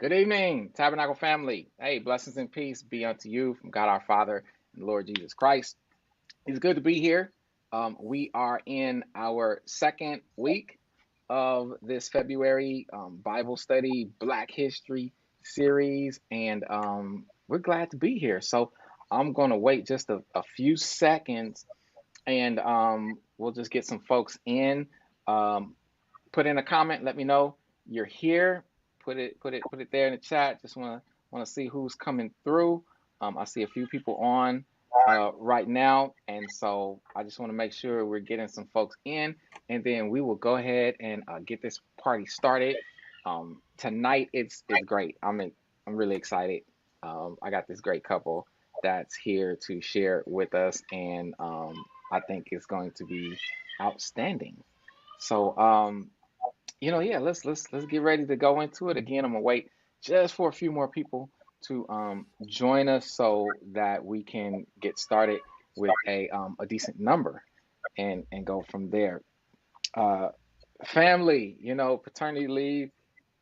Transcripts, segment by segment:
Good evening, Tabernacle family. Hey, blessings and peace be unto you from God our Father and Lord Jesus Christ. It's good to be here. We are in our second week of this February Bible study, Black History series, and we're glad to be here. So I'm going to wait just a few seconds and we'll just get some folks in. Um, put in a comment. Let me know you're here. Put it there in the chat. Just want to see who's coming through. I see a few people on right now, and so I just want to make sure we're getting some folks in, and then we will go ahead and get this party started. Tonight it's great. I'm really excited. I got this great couple that's here to share with us, and I think it's going to be outstanding. So yeah, let's get ready to go into it. Again, I'm gonna wait just for a few more people to join us so that we can get started with a decent number and go from there. Uh, Family, paternity leave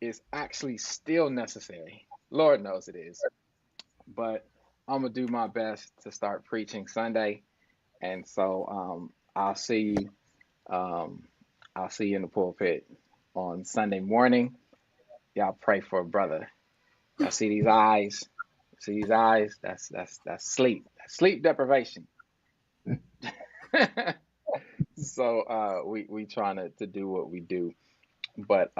is actually still necessary. Lord knows it is, but I'm gonna do my best to start preaching Sunday, and so I'll see you. Um, I'll see you in the pulpit on Sunday morning. Y'all pray for a brother. Y'all see these eyes? See these eyes? That's sleep. That's sleep deprivation. So we trying to do what we do, but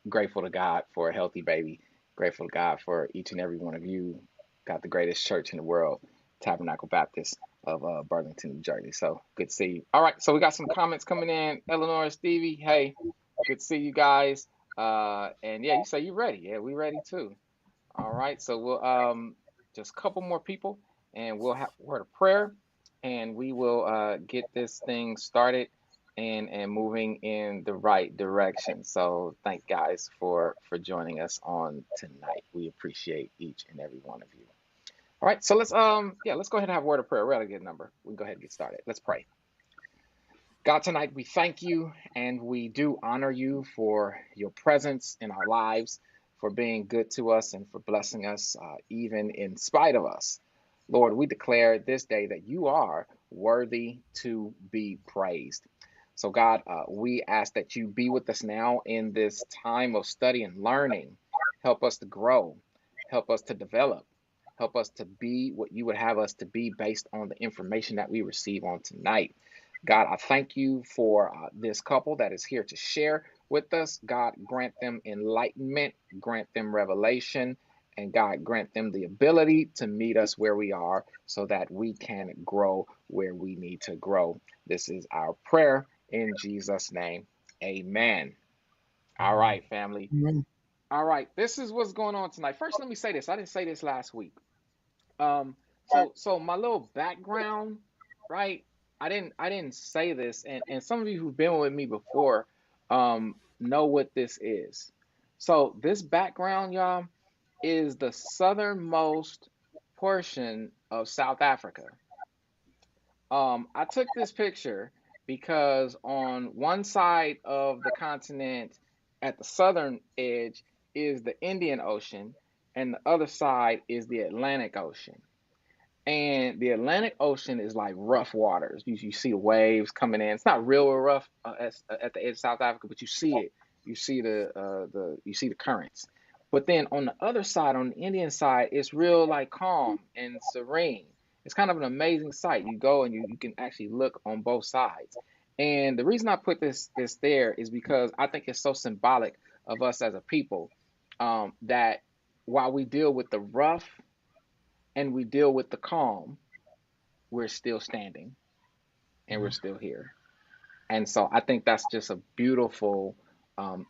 grateful to God for a healthy baby. Grateful to God for each and every one of you. Got the greatest church in the world, Tabernacle Baptist of Burlington, New Jersey. So good to see you. All right, so we got some comments coming in. Eleanor and Stevie, hey, good to see you guys. And yeah, you say you ready. Yeah, we ready too. All right, so we'll just a couple more people, and we'll have a word of prayer, and we will get this thing started and moving in the right direction. So thank guys for joining us on tonight. We appreciate each and every one of you. All right, so let's go ahead and have a word of prayer. We're at a good number. We can go ahead and get started. Let's pray. God, tonight we thank you and we do honor you for your presence in our lives, for being good to us and for blessing us even in spite of us. Lord, we declare this day that you are worthy to be praised. So, God, we ask that you be with us now in this time of study and learning. Help us to grow, help us to develop, help us to be what you would have us to be based on the information that we receive on tonight. God, I thank you for this couple that is here to share with us. God, grant them enlightenment, grant them revelation, and God, grant them the ability to meet us where we are so that we can grow where we need to grow. This is our prayer in Jesus' name. Amen. All right, family. Amen. All right, this is what's going on tonight. First, let me say this. I didn't say this last week. So my little background, right? I didn't say this, and some of you who've been with me before, know what this is. So this background, y'all, is the southernmost portion of South Africa. I took this picture because on one side of the continent, at the southern edge, is the Indian Ocean, and the other side is the Atlantic Ocean. And the Atlantic Ocean is like rough waters. You see the waves coming in. It's not real rough at the edge of South Africa, but you see it. You see the currents. But then on the other side, on the Indian side, it's real like calm and serene. It's kind of an amazing sight. You go and you can actually look on both sides. And the reason I put this there is because I think it's so symbolic of us as a people, that while we deal with the rough and we deal with the calm, we're still standing and we're still here. And so I think that's just a beautiful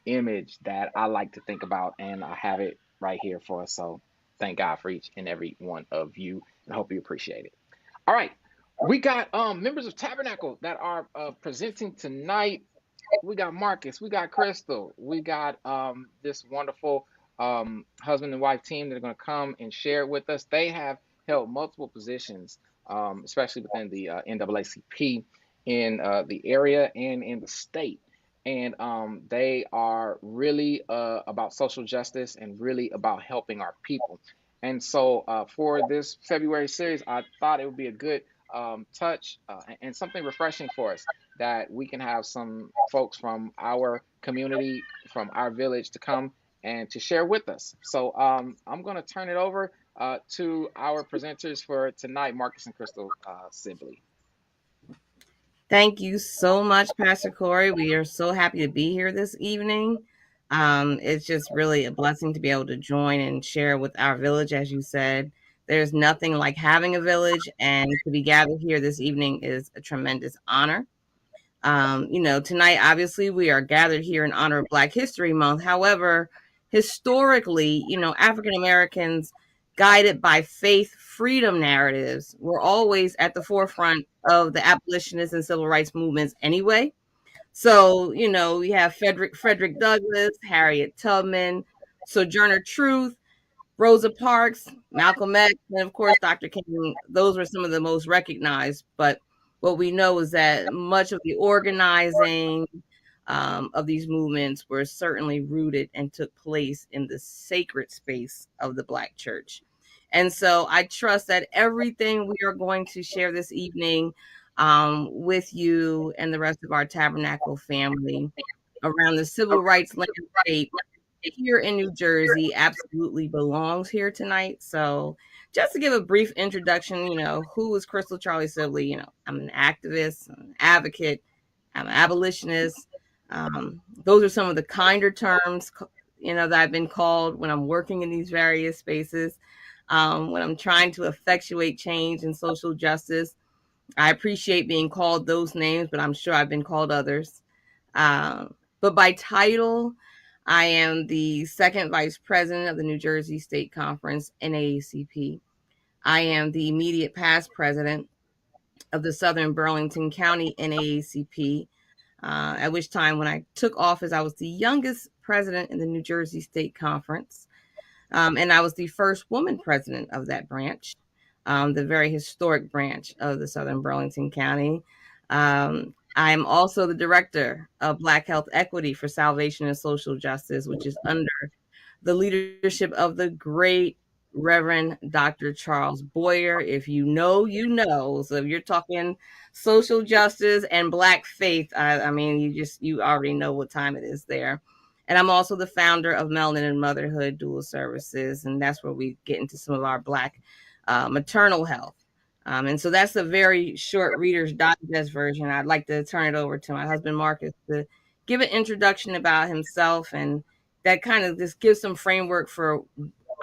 image that I like to think about, and I have it right here for us. So thank God for each and every one of you, and I hope you appreciate it. All right, we got members of Tabernacle that are presenting tonight. We got Marcus, we got Crystal, we got this wonderful husband and wife team that are going to come and share with us. They have held multiple positions, especially within the NAACP in the area and in the state. and they are really about social justice and really about helping our people. And so for this February series, I thought it would be a good touch and something refreshing for us, that we can have some folks from our community, from our village, to come and to share with us. So I'm going to turn it over to our presenters for tonight, Marcus and Crystal Sibley. Thank you so much, Pastor Corey. We are so happy to be here this evening. It's just really a blessing to be able to join and share with our village, as you said. There's nothing like having a village, and to be gathered here this evening is a tremendous honor. Tonight, obviously, we are gathered here in honor of Black History Month. However, historically, African Americans, guided by faith freedom narratives, were always at the forefront of the abolitionist and civil rights movements anyway. So, we have Frederick Douglass, Harriet Tubman, Sojourner Truth, Rosa Parks, Malcolm X, and of course Dr. King. Those were some of the most recognized. But what we know is that much of the organizing of these movements were certainly rooted and took place in the sacred space of the Black church. And so I trust that everything we are going to share this evening with you and the rest of our Tabernacle family around the civil rights landscape here in New Jersey absolutely belongs here tonight. So, just to give a brief introduction, who is Crystal Charlie Sibley? I'm an activist, I'm an advocate, I'm an abolitionist. Those are some of the kinder terms, that I've been called when I'm working in these various spaces, when I'm trying to effectuate change and social justice. I appreciate being called those names, but I'm sure I've been called others. But by title, I am the second vice president of the New Jersey State Conference, NAACP. I am the immediate past president of the Southern Burlington County NAACP, at which time when I took office, I was the youngest president in the New Jersey State Conference. And I was the first woman president of that branch, the very historic branch of the Southern Burlington County. I'm also the director of Black Health Equity for Salvation and Social Justice, which is under the leadership of the great Reverend Dr. Charles Boyer. If you know, you know. So if you're talking social justice and Black faith, I mean, you already know what time it is there. And I'm also the founder of Melanin and Motherhood Dual Services, and that's where we get into some of our Black maternal health. And so that's a very short Reader's Digest version. I'd like to turn it over to my husband, Marcus, to give an introduction about himself, and that kind of just gives some framework for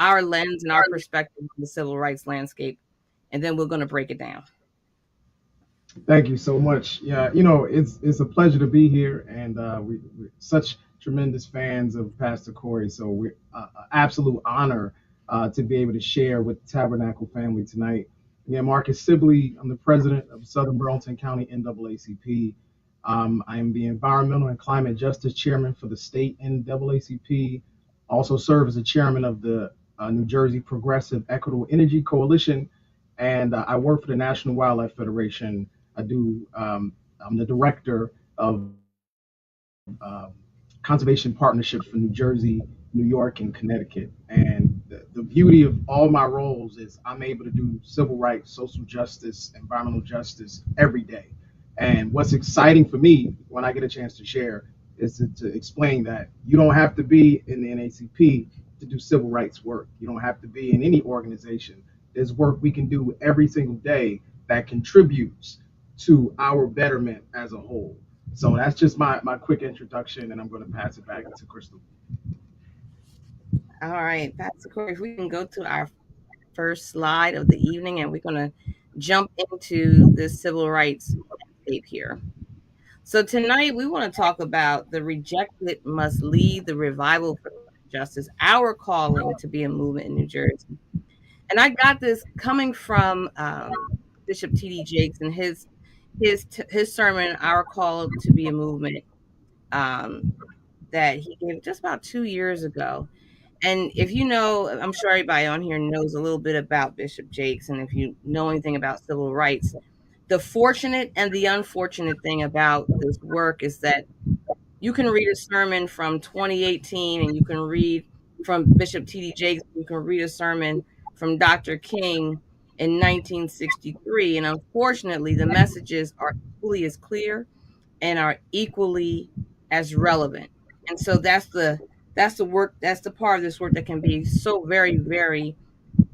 our lens and our perspective on the civil rights landscape. And then we're going to break it down. Thank you so much. Yeah, it's a pleasure to be here, and we're such tremendous fans of Pastor Corey. So we're absolute honor to be able to share with the Tabernacle family tonight. Yeah, Marcus Sibley. I'm the president of Southern Burlington County NAACP. I am the environmental and climate justice chairman for the state NAACP. Also serve as the chairman of the New Jersey Progressive Equitable Energy Coalition, and I work for the National Wildlife Federation. I'm the director of conservation partnerships for New Jersey, New York, and Connecticut. And the beauty of all my roles is I'm able to do civil rights, social justice, environmental justice every day. And what's exciting for me when I get a chance to share is to explain that you don't have to be in the NAACP to do civil rights work. You don't have to be in any organization. There's work we can do every single day that contributes to our betterment as a whole. So that's just my quick introduction, and I'm going to pass it back to Crystal. All right, Pastor Corey, if we can go to our first slide of the evening, and we're going to jump into the civil rights landscape here. So tonight we want to talk about the rejected must lead the revival for justice, our calling to be a movement in New Jersey. And I got this coming from Bishop T.D. Jakes and his sermon, "Our Call to Be a Movement," that he gave just about 2 years ago. And if you know, I'm sure everybody on here knows a little bit about Bishop Jakes, and if you know anything about civil rights, the fortunate and the unfortunate thing about this work is that You can read a sermon from 2018, and you can read from Bishop T.D. Jakes. You can read a sermon from Dr. King in 1963, and unfortunately, the messages are equally as clear and are equally as relevant. And so that's the work, that's the part of this work that can be so very, very,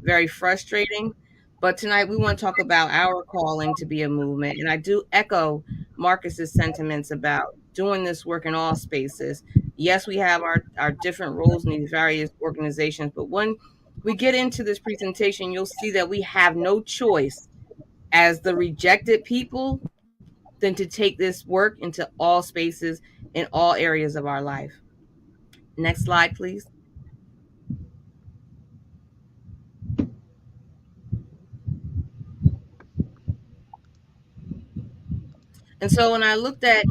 very frustrating. But tonight we want to talk about our calling to be a movement. And I do echo Marcus's sentiments about doing this work in all spaces. Yes, we have our different roles in these various organizations, but when we get into this presentation, you'll see that we have no choice as the rejected people than to take this work into all spaces in all areas of our life. Next slide, please. And so when I looked at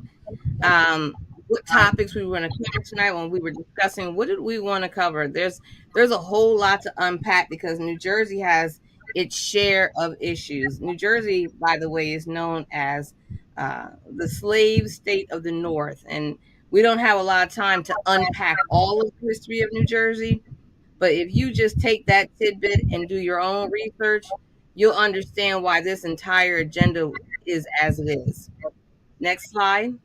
what topics we were going to cover tonight, when we were discussing what did we want to cover, there's a whole lot to unpack because New Jersey has its share of issues. New Jersey, by the way, is known as the slave state of the North, and we don't have a lot of time to unpack all of the history of New Jersey. But if you just take that tidbit and do your own research, you'll understand why this entire agenda is as it is. Next slide.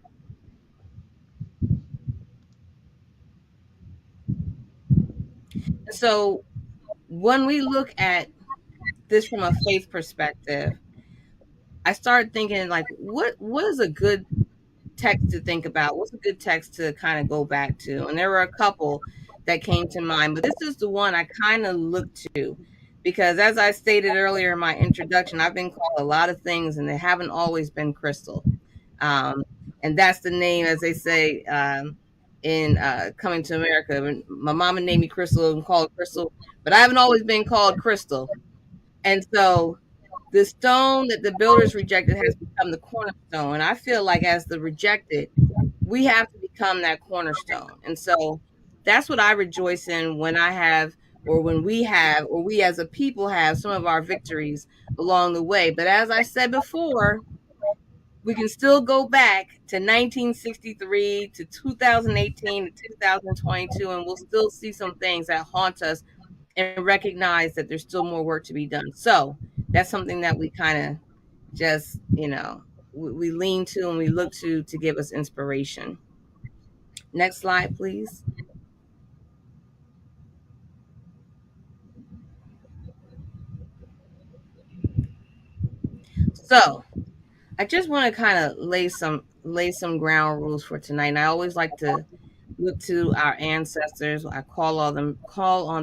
So when we look at this from a faith perspective, I started thinking like, what is a good text to think about? What's a good text to kind of go back to? And there were a couple that came to mind, but this is the one I kind of looked to because as I stated earlier in my introduction, I've been called a lot of things and they haven't always been Crystal. Um, and that's the name, as they say, in Coming to America. My mama named me Crystal and called Crystal, but I haven't always been called Crystal. And so the stone that the builders rejected has become the cornerstone. And I feel like as the rejected, we have to become that cornerstone. And so that's what I rejoice in when I have, or when we have, or we as a people have some of our victories along the way. But as I said before, we can still go back to 1963 to 2018 to 2022, and we'll still see some things that haunt us and recognize that there's still more work to be done. So that's something that we kind of just, we lean to and we look to give us inspiration. Next slide, please. So I just want to kind of lay some ground rules for tonight. And I always like to look to our ancestors. I call on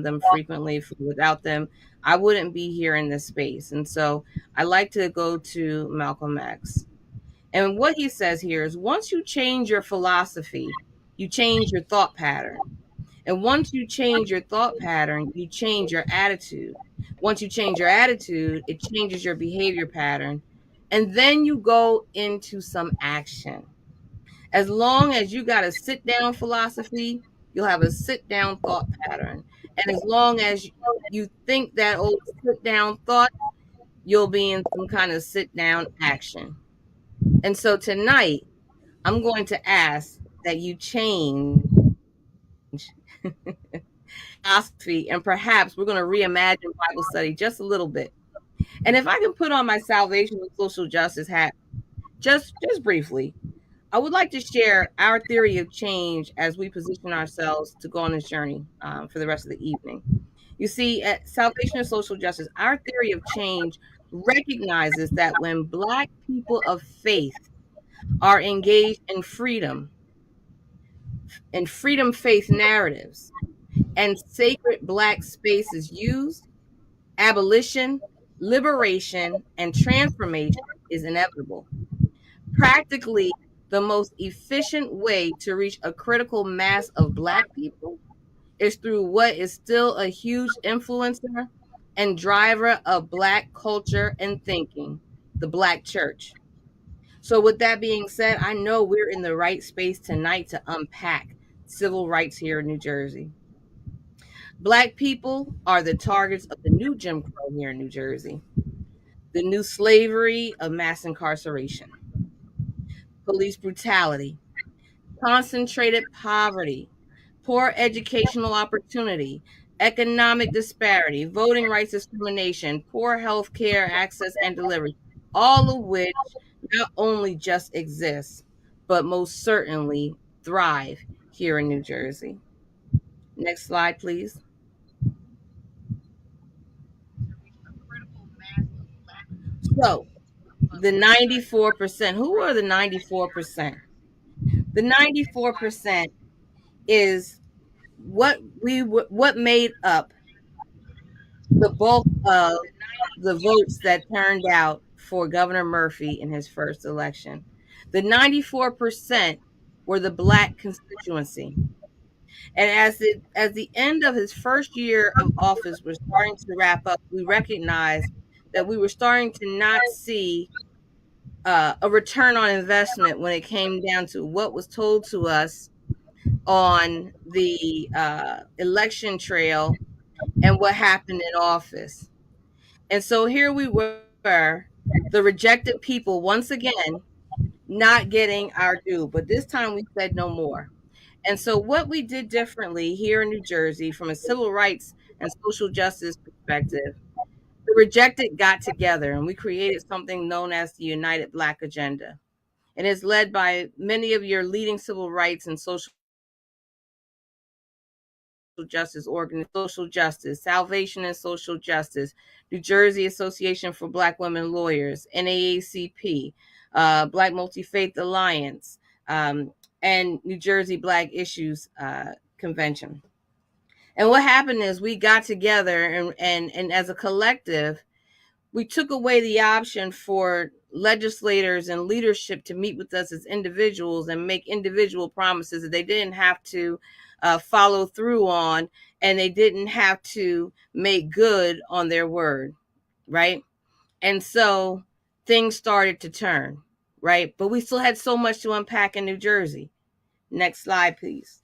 them frequently. Without them, I wouldn't be here in this space. And so I like to go to Malcolm X. And what he says here is once you change your philosophy, you change your thought pattern. And once you change your thought pattern, you change your attitude. Once you change your attitude, it changes your behavior pattern. And then you go into some action. As long as you got a sit down philosophy, you'll have a sit down thought pattern. And as long as you think that old sit down thought, you'll be in some kind of sit down action. And so tonight, I'm going to ask that you change philosophy, and perhaps we're going to reimagine Bible study just a little bit. And if I can put on my salvation and social justice hat just briefly, I would like to share our theory of change as we position ourselves to go on this journey for the rest of the evening. You see, at Salvation and Social Justice, our theory of change recognizes that when Black people of faith are engaged in freedom faith narratives, and sacred Black spaces used, abolition, liberation, and transformation is inevitable. Practically, the most efficient way to reach a critical mass of Black people is through what is still a huge influencer and driver of Black culture and thinking, the Black church. So, with that being said, I know we're in the right space tonight to unpack civil rights here in New Jersey. Black people are the targets of the new Jim Crow here in New Jersey, the new slavery of mass incarceration, police brutality, concentrated poverty, poor educational opportunity, economic disparity, voting rights discrimination, poor health care access and delivery, all of which not only just exist, but most certainly thrive here in New Jersey. Next slide, please. So, the 94%, who are the 94%? The 94% is what made up the bulk of the votes that turned out for Governor Murphy in his first election. The 94% were the Black constituency. And as the end of his first year of office was starting to wrap up, we recognized that we were starting to not see a return on investment when it came down to what was told to us on the election trail and what happened in office. And so here we were, the rejected people, once again, not getting our due. But this time we said no more. And so what we did differently here in New Jersey from a civil rights and social justice perspective, the rejected got together and we created something known as the United Black Agenda. And it's led by many of your leading civil rights and social justice organizations: Social Justice, Salvation and Social Justice, New Jersey Association for Black Women Lawyers, NAACP, Black Multi-Faith Alliance, and New Jersey Black Issues Convention. And what happened is we got together and as a collective, we took away the option for legislators and leadership to meet with us as individuals and make individual promises that they didn't have to follow through on, and they didn't have to make good on their word, right? And so things started to turn, right? But we still had so much to unpack in New Jersey. Next slide, please.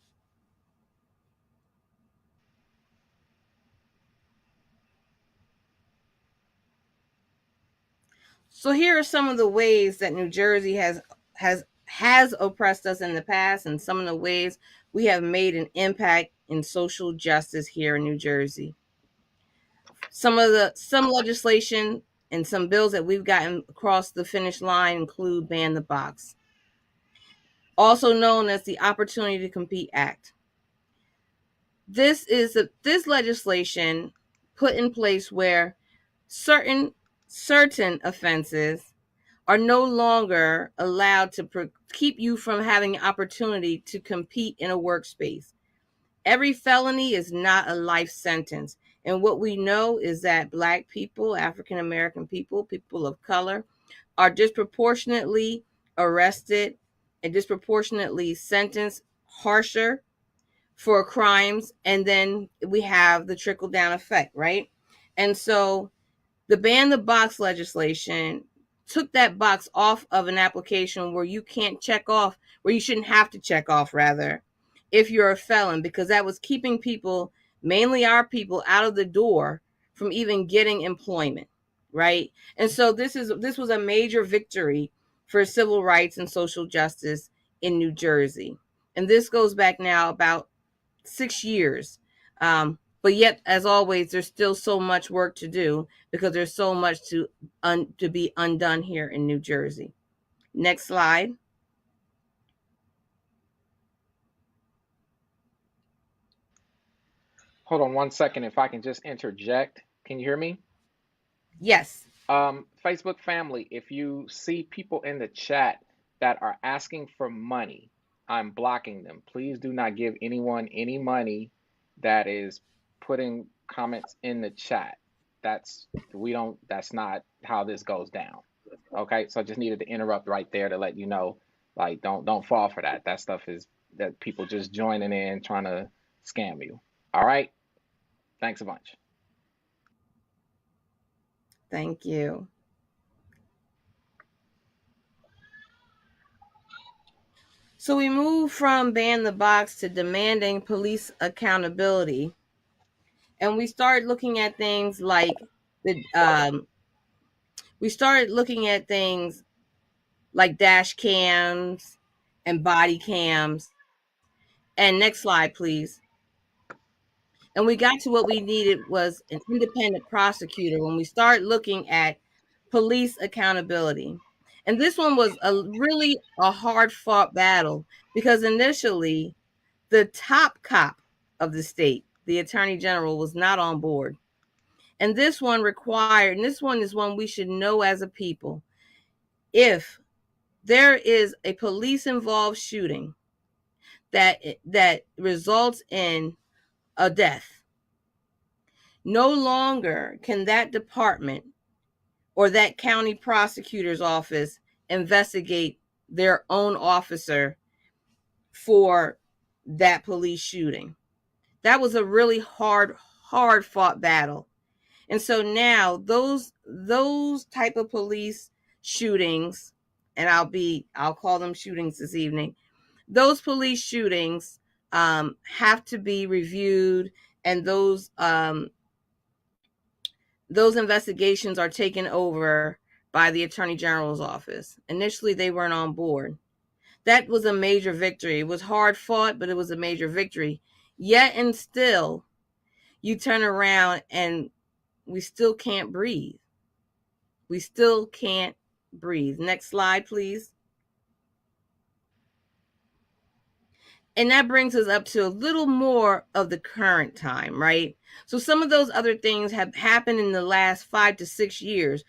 So here are some of the ways that New Jersey has oppressed us in the past, and some of the ways we have made an impact in social justice here in New Jersey. Some legislation and some bills that we've gotten across the finish line include Ban the Box, also known as the Opportunity to Compete Act. This legislation put in place where certain offenses are no longer allowed to keep you from having an opportunity to compete in a workspace. Every felony is not a life sentence. And what we know is that Black people, African American people, people of color, are disproportionately arrested and disproportionately sentenced harsher for crimes. And then we have the trickle down effect, right? And so the Ban the Box legislation took that box off of an application where you can't check off, where you shouldn't have to check off, rather, if you're a felon, because that was keeping people, mainly our people, out of the door from even getting employment, right? And so this was a major victory for civil rights and social justice in New Jersey. And this goes back now about 6 years. But yet, as always, there's still so much work to do because there's so much to be undone here in New Jersey. Next slide. Hold on one second. If I can just interject, can you hear me? Yes. Facebook family, if you see people in the chat that are asking for money, I'm blocking them. Please do not give anyone any money that is putting comments in the chat. That's not how this goes down. Okay, so I just needed to interrupt right there to let you know, like, don't fall for that. That stuff is that people just joining in trying to scam you. All right, thanks a bunch. Thank you. So we move from Ban the Box to demanding police accountability. And we start looking at things like dash cams and body cams. And next slide, please. And we got to what we needed was an independent prosecutor when we start looking at police accountability. And this one was really a hard fought battle because initially the top cop of the state, the attorney general, was not on board. And this one required, and this one is one we should know as a people. If there is a police involved shooting that results in a death, no longer can that department or that county prosecutor's office investigate their own officer for that police shooting. That was a really hard fought battle. And so now those type of police shootings, and I'll call them shootings this evening, those police shootings have to be reviewed, and those investigations are taken over by the Attorney General's office. Initially, they weren't on board. That was a major victory. It was hard fought, but it was a major victory. Yet and still, you turn around and we still can't breathe. We still can't breathe. Next slide, please. And that brings us up to a little more of the current time, right? So some of those other things have happened in the last 5 to 6 years,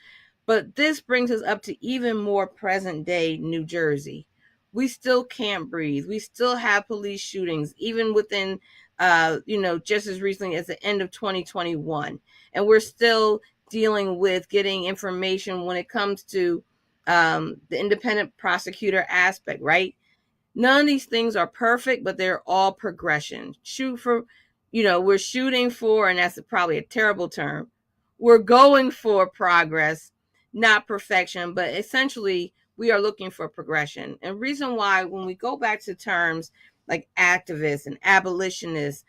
but this brings us up to even more present day New Jersey. We still can't breathe. We still have police shootings, even within, just as recently as the end of 2021. And we're still dealing with getting information when it comes to the independent prosecutor aspect, right? None of these things are perfect, but they're all progression. We're shooting for, and that's probably a terrible term, we're going for progress, not perfection, but essentially we are looking for progression. And reason why, when we go back to terms like activists and abolitionists,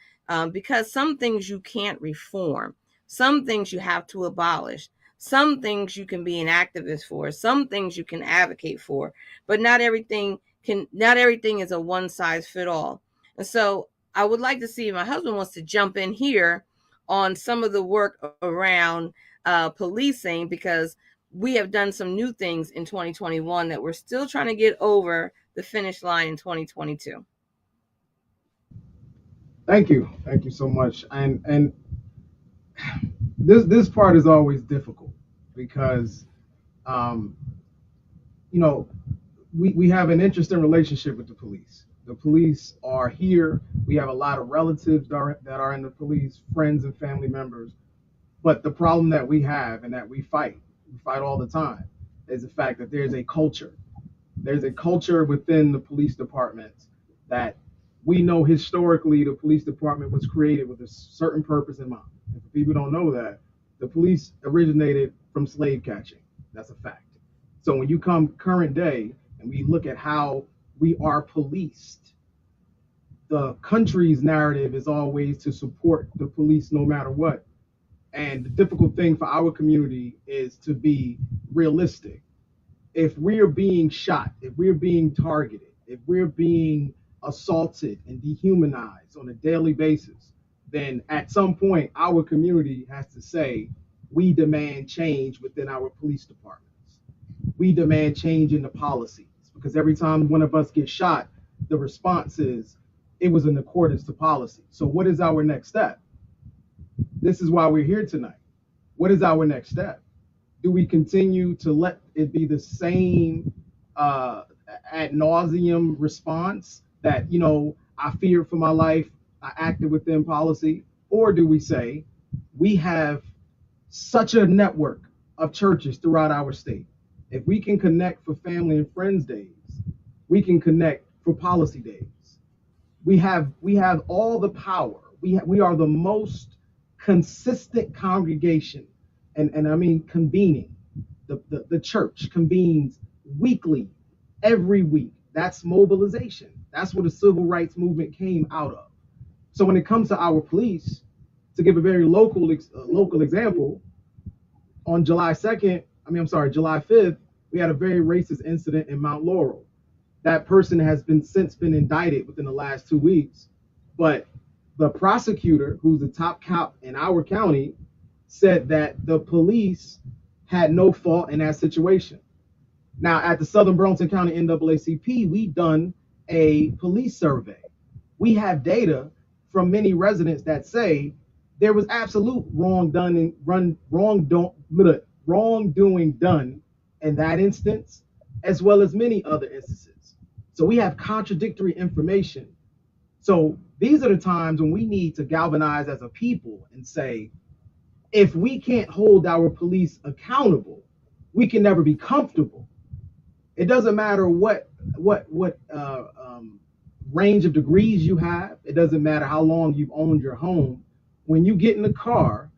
because some things you can't reform, some things you have to abolish, some things you can be an activist for, some things you can advocate for, but not everything is a one size fit all. And so I would like to see if my husband wants to jump in here on some of the work around policing, because we have done some new things in 2021 that we're still trying to get over the finish line in 2022. Thank you so much. And this part is always difficult because we have an interesting relationship with the police. The police are here. We have a lot of relatives that are in the police, friends and family members. But the problem that we have and that we fight all the time, is the fact that there's a culture. There's a culture within the police department that we know historically the police department was created with a certain purpose in mind. If people don't know that, the police originated from slave catching. That's a fact. So when you come current day and we look at how we are policed, the country's narrative is always to support the police no matter what. And the difficult thing for our community is to be realistic. If we're being shot, if we're being targeted, if we're being assaulted and dehumanized on a daily basis, then at some point our community has to say, we demand change within our police departments. We demand change in the policies, because every time one of us gets shot, the response is, it was in accordance to policy. So what is our next step? This is why we're here tonight. What is our next step? Do we continue to let it be the same ad nauseum response that, I feared for my life, I acted within policy? Or do we say, we have such a network of churches throughout our state. If we can connect for family and friends days, we can connect for policy days. We have all the power. We are the most consistent congregation, and I mean convening. The church convenes weekly, every week. That's mobilization. That's where the civil rights movement came out of. So when it comes to our police, to give a very local example, on July 5th, we had a very racist incident in Mount Laurel. That person has since been indicted within the last 2 weeks. But the prosecutor, who's the top cop in our county, said that the police had no fault in that situation. Now, at the Southern Burlington County NAACP, we've done a police survey. We have data from many residents that say there was absolute wrongdoing done in that instance, as well as many other instances. So we have contradictory information. So these are the times when we need to galvanize as a people and say, if we can't hold our police accountable, we can never be comfortable. It doesn't matter what range of degrees you have. It doesn't matter how long you've owned your home. When you get in the car,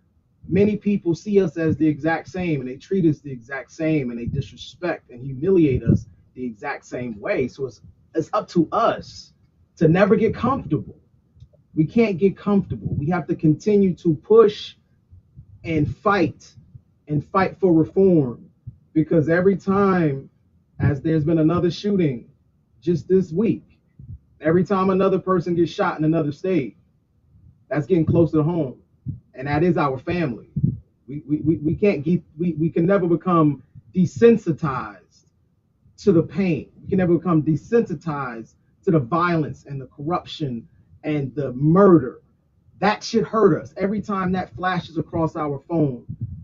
many people see us as the exact same, and they treat us the exact same, and they disrespect and humiliate us the exact same way. So it's up to us to never get comfortable. We can't get comfortable. We have to continue to push and fight for reform, because every time, as there's been another shooting just this week, every time another person gets shot in another state, that's getting closer to home, and that is our family. We can't get, we can never become desensitized to the pain. We can never become desensitized to the violence and the corruption and the murder. That should hurt us every time that flashes across our phone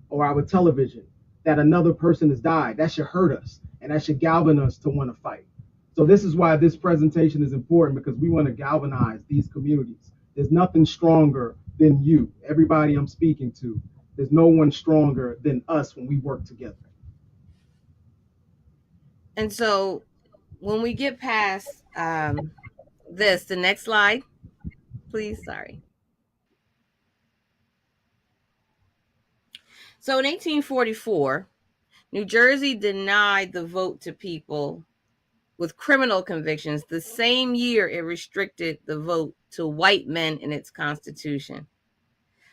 or our television that another person has died. That should hurt us, and that should galvanize us to want to fight. So this is why this presentation is important, because we want to galvanize these communities. There's nothing stronger than you. Everybody I'm speaking to, there's no one stronger than us when we work together. And so when we get past this, the next slide, please, sorry. So in 1844, New Jersey denied the vote to people with criminal convictions the same year it restricted the vote to white men in its constitution.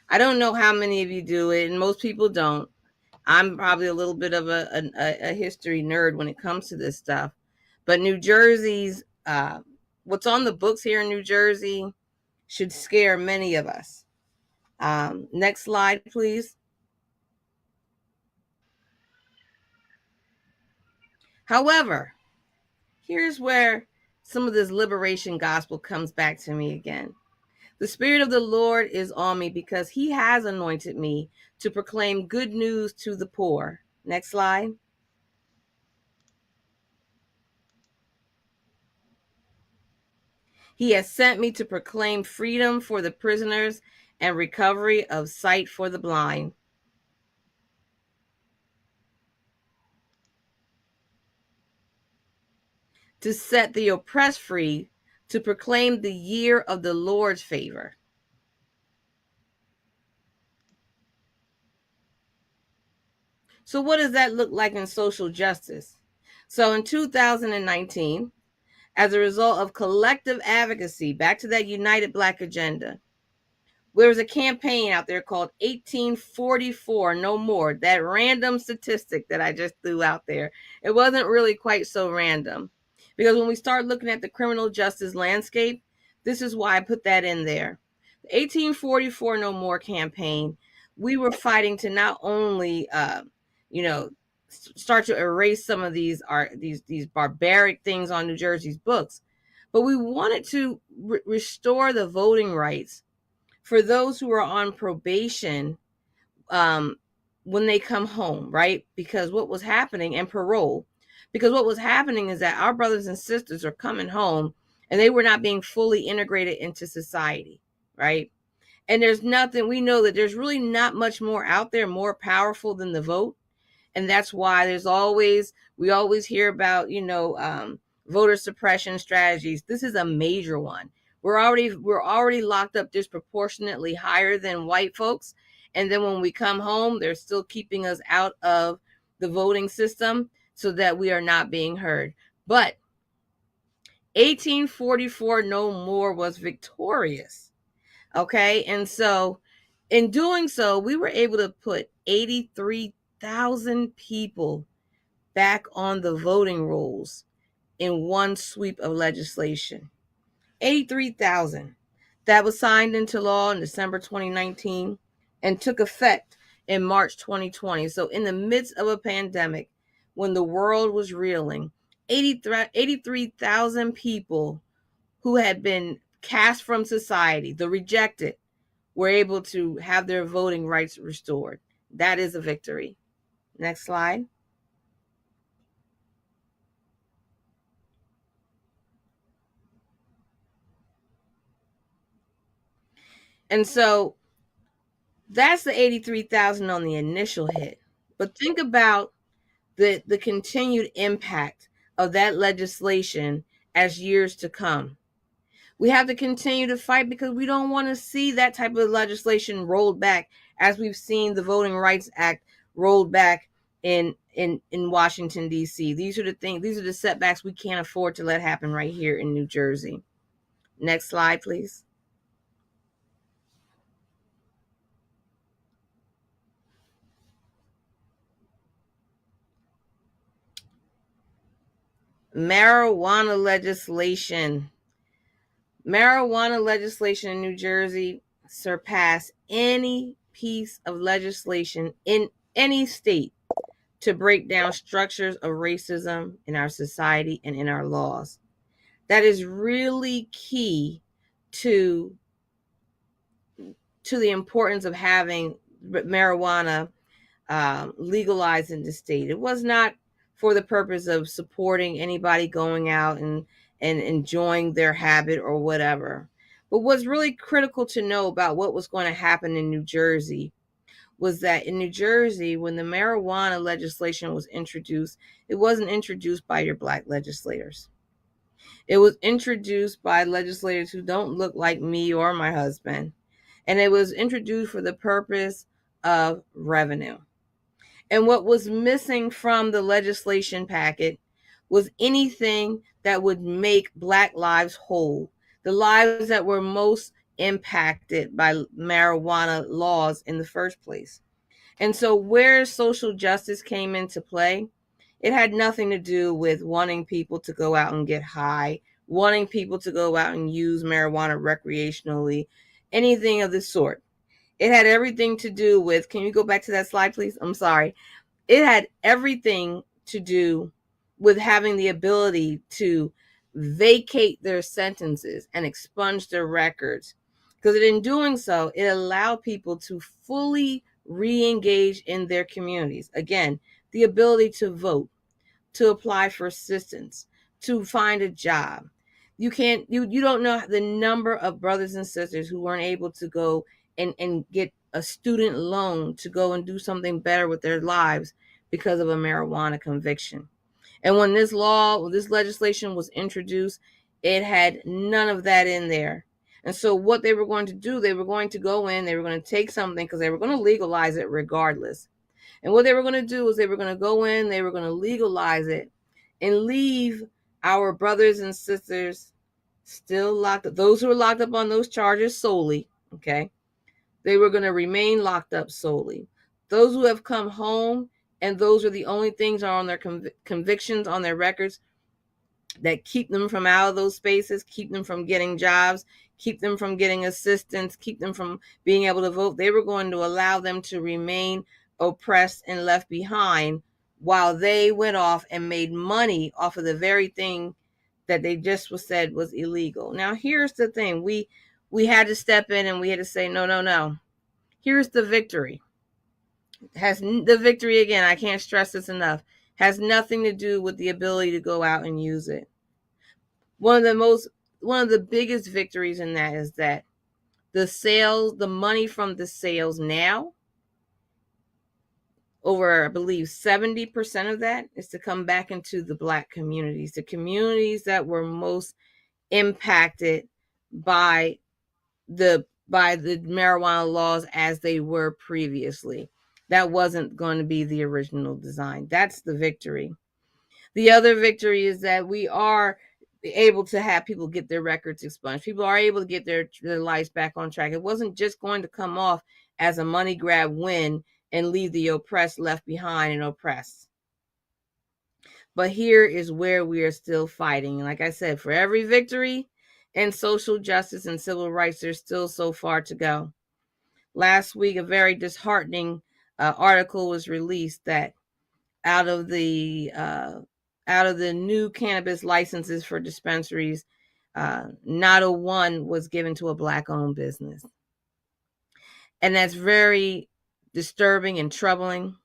I don't know how many of you do it, and most people don't. I'm probably a little bit of a history nerd when it comes to this stuff. But New Jersey's, what's on the books here in New Jersey should scare many of us. Next slide, please. However, here's where some of this liberation gospel comes back to me again. The Spirit of the Lord is on me because he has anointed me to proclaim good news to the poor. Next slide. He has sent me to proclaim freedom for the prisoners and recovery of sight for the blind. To set the oppressed free, to proclaim the year of the Lord's favor. So what does that look like in social justice? So in 2019, as a result of collective advocacy, back to that United Black agenda, there was a campaign out there called 1844 No More, that random statistic that I just threw out there. It wasn't really quite so random, because when we start looking at the criminal justice landscape, this is why I put that in there. The 1844 No More campaign, we were fighting to not only, start to erase some of these barbaric things on New Jersey's books, but we wanted to restore the voting rights for those who are on probation when they come home, right? Because what was happening, and parole, because what was happening is that our brothers and sisters are coming home and they were not being fully integrated into society, right? And there's nothing, we know that there's really not much more out there more powerful than the vote. And that's why we always hear about, voter suppression strategies. This is a major one. We're already locked up disproportionately higher than white folks. And then when we come home, they're still keeping us out of the voting system so that we are not being heard. But 1844 No More was victorious. Okay. And so in doing so, we were able to put 83,000 people back on the voting rolls in one sweep of legislation. 83,000. That was signed into law in December 2019 and took effect in March 2020. So in the midst of a pandemic, when the world was reeling, 83,000 people who had been cast from society, the rejected, were able to have their voting rights restored. That is a victory. Next slide. And so that's the 83,000 on the initial hit. But think about the continued impact of that legislation as years to come. We have to continue to fight because we don't want to see that type of legislation rolled back, as we've seen the Voting Rights Act rolled back in Washington, D.C. These are the setbacks we can't afford to let happen right here in New Jersey. Next slide, please. Marijuana legislation. Marijuana legislation in New Jersey surpassed any piece of legislation in any state to break down structures of racism in our society and in our laws. That is really key to the importance of having marijuana legalized in the state. It was not for the purpose of supporting anybody going out and enjoying their habit or whatever. But what's really critical to know about what was going to happen in New Jersey was that in New Jersey, when the marijuana legislation was introduced, it wasn't introduced by your Black legislators. It was introduced by legislators who don't look like me or my husband. And it was introduced for the purpose of revenue. And what was missing from the legislation packet was anything that would make Black lives whole, the lives that were most impacted by marijuana laws in the first place. And so where social justice came into play, it had nothing to do with wanting people to go out and get high, wanting people to go out and use marijuana recreationally, anything of the sort. It had everything to do with, can you go back to that slide, please? I'm sorry. It had everything to do with having the ability to vacate their sentences and expunge their records. Because in doing so, it allowed people to fully re-engage in their communities. Again, the ability to vote, to apply for assistance, to find a job. You don't know the number of brothers and sisters who weren't able to go and get a student loan to go and do something better with their lives because of a marijuana conviction. And when this legislation was introduced, it had none of that in there. And so what they were going to do, they were going to go in, they were going to take something because they were going to legalize it regardless. And what they were going to do is they were going to go in, they were going to legalize it and leave our brothers and sisters still locked up. Those who were locked up on those charges solely, okay, they were going to remain locked up solely. Those who have come home and those are the only things are on their convictions on their records that keep them from out of those spaces, keep them from getting jobs, keep them from getting assistance, keep them from being able to vote. They were going to allow them to remain oppressed and left behind while they went off and made money off of the very thing that they just said was illegal. Now, here's the thing. We had to step in and we had to say, no. Here's the victory. The victory, again, I can't stress this enough, has nothing to do with the ability to go out and use it. One of the biggest victories in that is that the money from the sales now, over, I believe, 70% of that is to come back into the Black communities, the communities that were most impacted by the marijuana laws as they were previously. That wasn't going to be the original design. That's the victory. The other victory is that we are able to have people get their records expunged. People are able to get their lives back on track. It wasn't just going to come off as a money grab win and leave the oppressed left behind and oppressed. But here is where we are still fighting. And like I said, for every victory in social justice and civil rights, there's still so far to go. Last week, a very disheartening article was released that out of the new cannabis licenses for dispensaries, not a one was given to a Black-owned business. And that's very disturbing and troubling,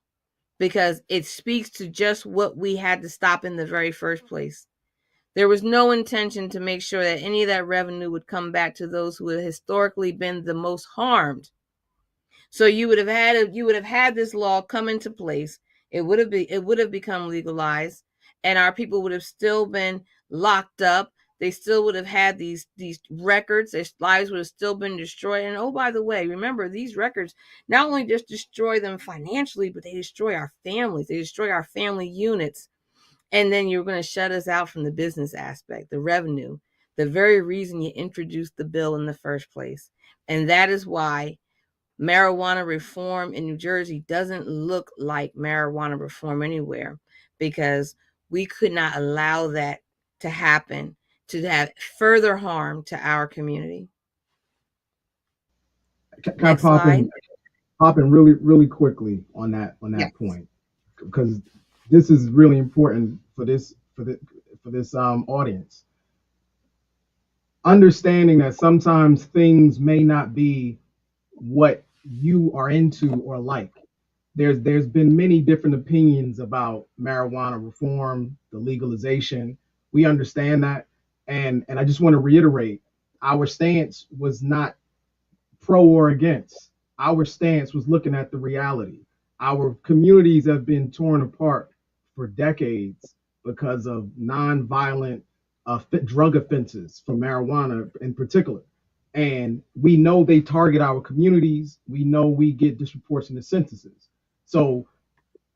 because it speaks to just what we had to stop in the very first place. There was no intention to make sure that any of that revenue would come back to those who had historically been the most harmed. So you would have had this law come into place. It would have become legalized, and our people would have still been locked up. They still would have had these records. Their lives would have still been destroyed. And oh, by the way, remember, these records not only just destroy them financially, but they destroy our families. They destroy our family units. And then you're going to shut us out from the business aspect, the revenue, the very reason you introduced the bill in the first place. And that is why marijuana reform in New Jersey doesn't look like marijuana reform anywhere, because we could not allow that to happen, to have further harm to our community. Can I pop in really, really quickly on that Yes. point, because this is really important for this audience. Understanding that sometimes things may not be what you are into or like. There's been many different opinions about marijuana reform, the legalization. We understand that, and I just want to reiterate, our stance was not pro or against. Our stance was looking at the reality. Our communities have been torn apart for decades because of non-violent drug offenses from marijuana in particular. And we know they target our communities. We know we get disproportionate sentences. So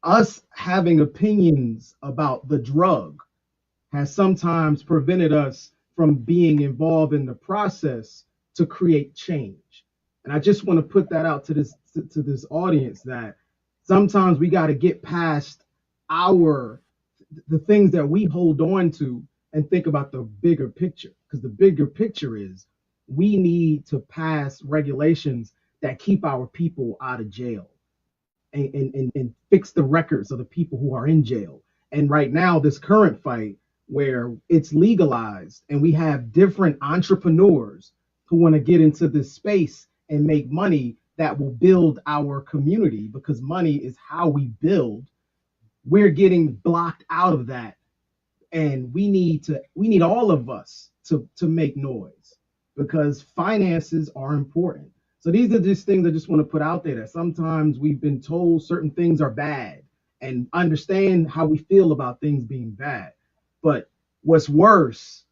us having opinions about the drug has sometimes prevented us from being involved in the process to create change. And I just want to put that out to this audience, that sometimes we got to get past the things that we hold on to and think about the bigger picture. Because the bigger picture is we need to pass regulations that keep our people out of jail, and fix the records of the people who are in jail. And right now, this current fight where it's legalized and we have different entrepreneurs who want to get into this space and make money that will build our community, because money is how we build. We're getting blocked out of that, and we need all of us to make noise, because finances are important. So these are just things I just want to put out there, that sometimes we've been told certain things are bad, and understand how we feel about things being bad. But what's worse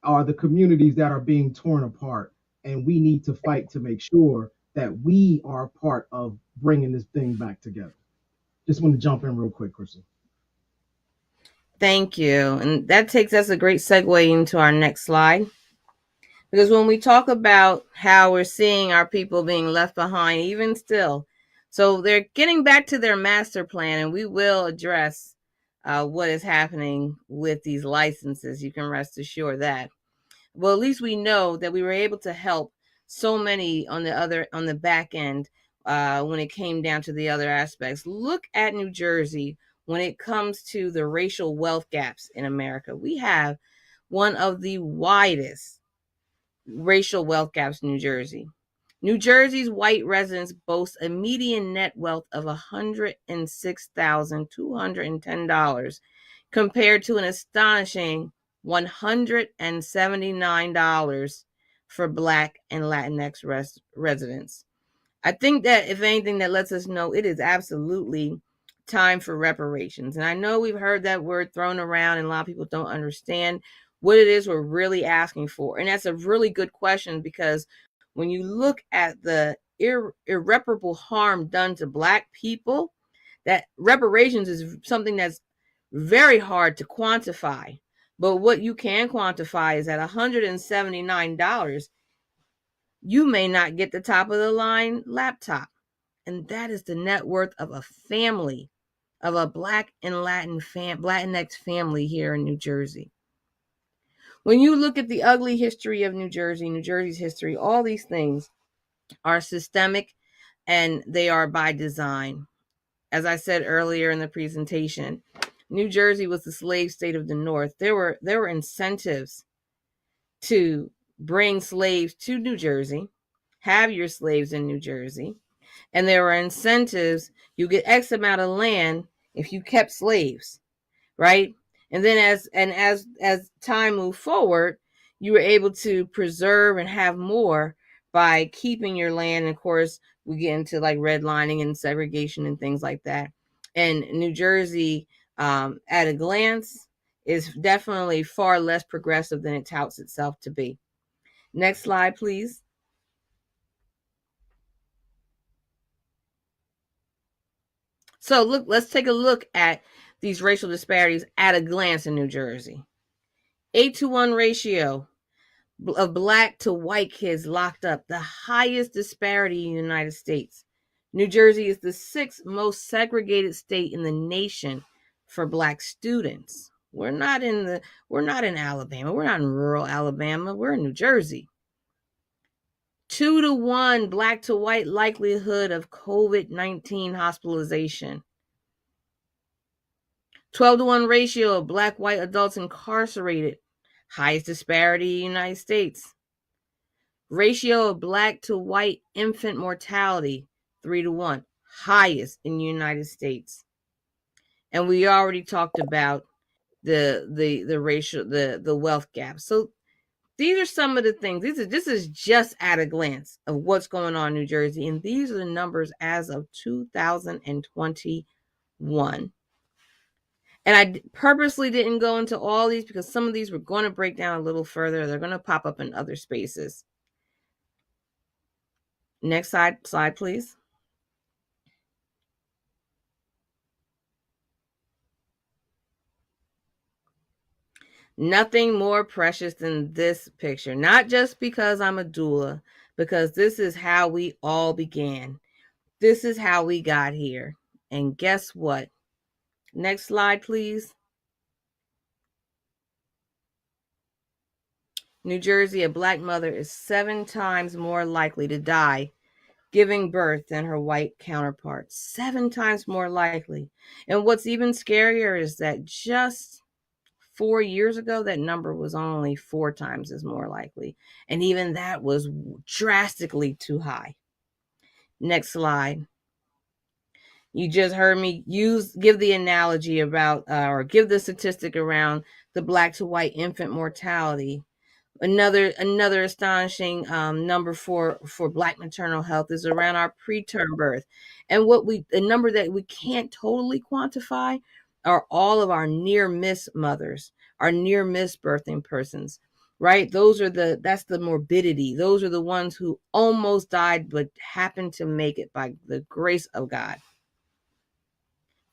are the communities that are being torn apart, and we need to fight to make sure that we are part of bringing this thing back together. Just want to jump in real quick, Crystal. Thank you. And that takes us a great segue into our next slide. Because when we talk about how we're seeing our people being left behind, even still, so they're getting back to their master plan, and we will address what is happening with these licenses. You can rest assured that. Well, at least we know that we were able to help so many on the back end when it came down to the other aspects. Look at New Jersey when it comes to the racial wealth gaps in America. We have one of the widest racial wealth gaps in New Jersey. New Jersey's white residents boast a median net wealth of $106,210 compared to an astonishing $179 for Black and Latinx residents. I think that, if anything, that lets us know it is absolutely time for reparations. And I know we've heard that word thrown around, and a lot of people don't understand what it is we're really asking for. And that's a really good question, because when you look at the irreparable harm done to Black people, that reparations is something that's very hard to quantify. But what you can quantify is at $179, you may not get the top of the line laptop. And that is the net worth of a family of a Black and Latinx family here in New Jersey. When you look at the ugly history of New Jersey, New Jersey's history, all these things are systemic and they are by design. As I said earlier in the presentation, New Jersey was the slave state of the North. There were incentives to bring slaves to New Jersey, have your slaves in New Jersey, and there were incentives. You get X amount of land if you kept slaves, right? And then as time moved forward, you were able to preserve and have more by keeping your land. And of course, we get into like redlining and segregation and things like that. And New Jersey, at a glance, is definitely far less progressive than it touts itself to be. Next slide, please. So let's take a look at these racial disparities at a glance in New Jersey. 8-to-1 ratio of Black to white kids locked up, the highest disparity in the United States. New Jersey is the 6th most segregated state in the nation for Black students. We're not in Alabama. We're not in rural Alabama. We're in New Jersey. 2-to-1 Black to white likelihood of COVID-19 hospitalization. 12-to-1 ratio of Black white adults incarcerated, highest disparity in the United States. Ratio of Black to white infant mortality, 3-to-1, highest in the United States. And we already talked about the racial, the wealth gap. So these are some of the things. This is just at a glance of what's going on in New Jersey. And these are the numbers as of 2021. And I purposely didn't go into all these because some of these we're going to break down a little further. They're going to pop up in other spaces. Next slide, please. Nothing more precious than this picture, not just because I'm a doula, because this is how we all began. This is how we got here. And guess what? Next slide, please. New Jersey, a Black mother is 7 times more likely to die giving birth than her white counterparts. 7 times more likely. And what's even scarier is that just 4 years ago, that number was only 4 times as more likely. And even that was drastically too high. Next slide. You just heard me give the analogy about, or give the statistic around the Black to white infant mortality. Another astonishing number for Black maternal health is around our preterm birth. And the number that we can't totally quantify are all of our near miss mothers, our near miss birthing persons, right? That's the morbidity. Those are the ones who almost died but happened to make it by the grace of God.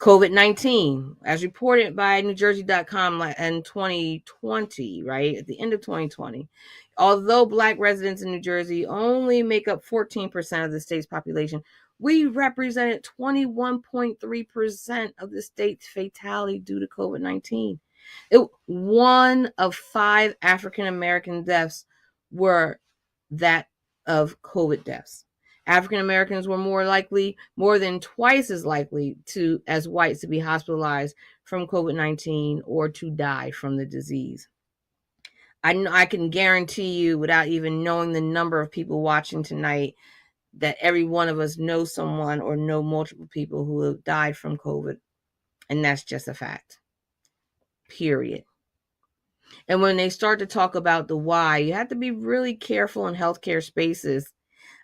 COVID-19, as reported by NewJersey.com in 2020, right? At the end of 2020. Although Black residents in New Jersey only make up 14% of the state's population, we represented 21.3% of the state's fatality due to COVID-19. 1 of 5 African American deaths were that of COVID deaths. African Americans were more than twice as likely as whites to be hospitalized from COVID-19 or to die from the disease. I can guarantee you, without even knowing the number of people watching tonight, that every one of us knows someone or know multiple people who have died from COVID. And that's just a fact. Period. And when they start to talk about the why, you have to be really careful in healthcare spaces.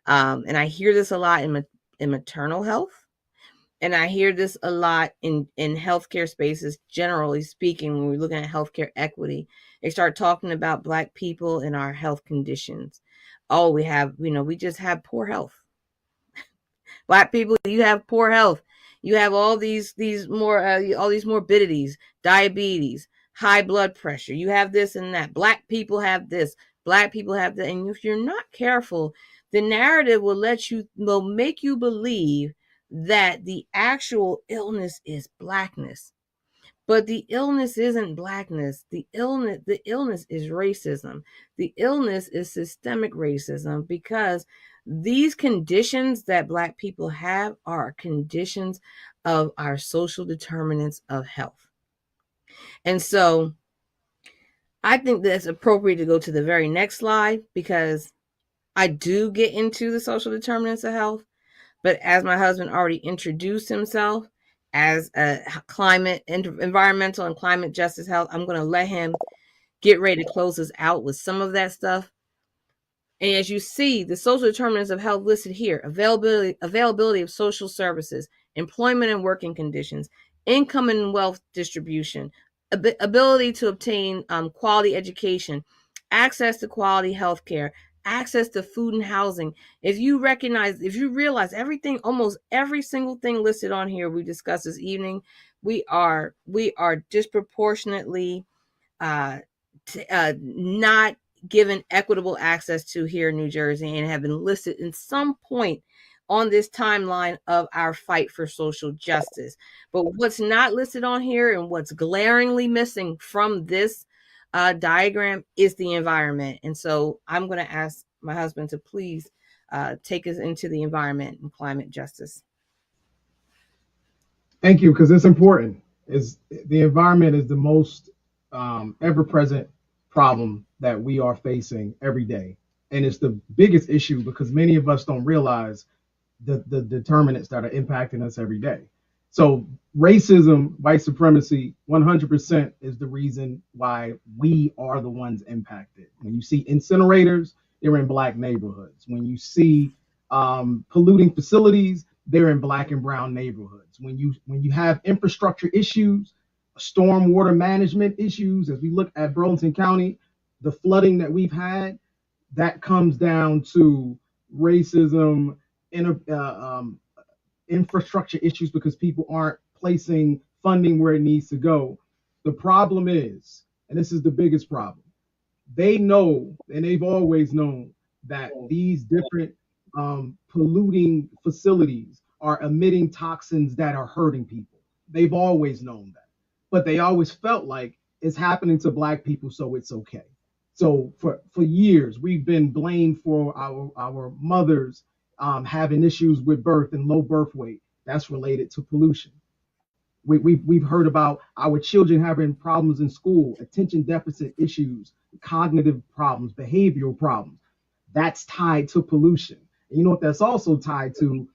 And I hear this a lot in maternal health. And I hear this a lot in healthcare spaces, generally speaking, when we're looking at healthcare equity. They start talking about Black people and our health conditions. Oh, we just have poor health. Black people, you have poor health. You have all these morbidities, diabetes, high blood pressure. You have this and that. Black people have this. Black people have that. And if you're not careful, the narrative will make you believe that the actual illness is Blackness. But the illness isn't Blackness. The illness is racism. The illness is systemic racism, because these conditions that Black people have are conditions of our social determinants of health. And so I think that's appropriate to go to the very next slide, because I do get into the social determinants of health. But as my husband already introduced himself as a environmental and climate justice health, I'm going to let him get ready to close us out with some of that stuff. And as you see, the social determinants of health listed here: availability of social services, employment and working conditions, income and wealth distribution, ability to obtain quality education, access to quality health care, access to food and housing. If you realize everything, almost every single thing listed on here we discussed this evening, we are disproportionately not given equitable access to here in New Jersey, and have been listed in some point on this timeline of our fight for social justice. But what's not listed on here, and what's glaringly missing from this diagram, is the environment. And so I'm going to ask my husband to please take us into the environment and climate justice. Thank you, because it's important. The environment is the most ever-present problem that we are facing every day, and it's the biggest issue because many of us don't realize the determinants that are impacting us every day. So racism, white supremacy, 100% is the reason why we are the ones impacted. When you see incinerators, they're in Black neighborhoods. When you see polluting facilities, they're in Black and brown neighborhoods. When you have infrastructure issues, stormwater management issues, as we look at Burlington County, the flooding that we've had, that comes down to racism, infrastructure issues, because people aren't placing funding where it needs to go. The problem is, and this is the biggest problem, they know, and they've always known, that these different polluting facilities are emitting toxins that are hurting people. They've always known that, but they always felt like it's happening to Black people, so it's okay. So for years, we've been blamed for our mothers having issues with birth and low birth weight. That's related to pollution. We've heard about our children having problems in school, attention deficit issues, cognitive problems, behavioral problems. That's tied to pollution. And you know what that's also tied to?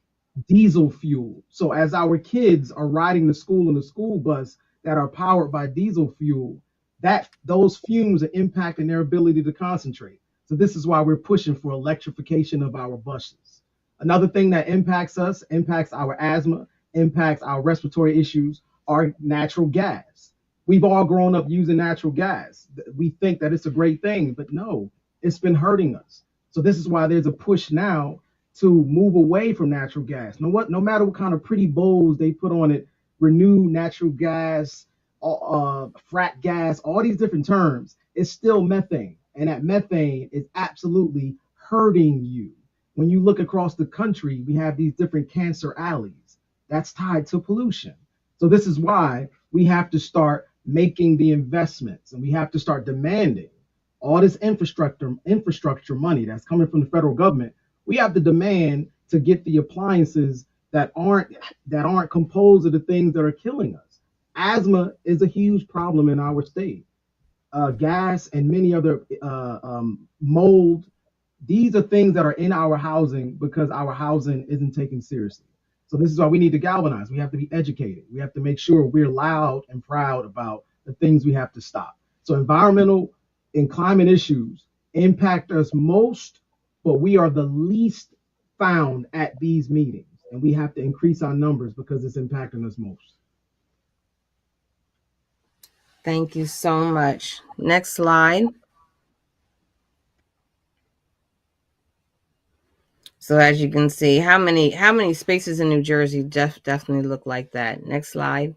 Diesel fuel. So as our kids are riding to school in a school bus that are powered by diesel fuel, that those fumes are impacting their ability to concentrate. So this is why we're pushing for electrification of our buses. Another thing that impacts us, impacts our asthma, impacts our respiratory issues, are natural gas. We've all grown up using natural gas. We think that it's a great thing, but no, it's been hurting us. So this is why there's a push now to move away from natural gas. No matter what kind of pretty bowls they put on it, renew natural gas, frack gas, all these different terms, it's still methane. And that methane is absolutely hurting you. When you look across the country, we have these different cancer alleys. That's tied to pollution. So this is why we have to start making the investments, and we have to start demanding all this infrastructure money that's coming from the federal government. We have to demand to get the appliances that aren't composed of the things that are killing us. Asthma is a huge problem in our state. Gas and many other mold. These are things that are in our housing because our housing isn't taken seriously. So this is why we need to galvanize. We have to be educated. We have to make sure we're loud and proud about the things we have to stop. So environmental and climate issues impact us most, but we are the least found at these meetings. And we have to increase our numbers because it's impacting us most. Thank you so much. Next slide. So as you can see, how many spaces in New Jersey definitely look like that. Next slide.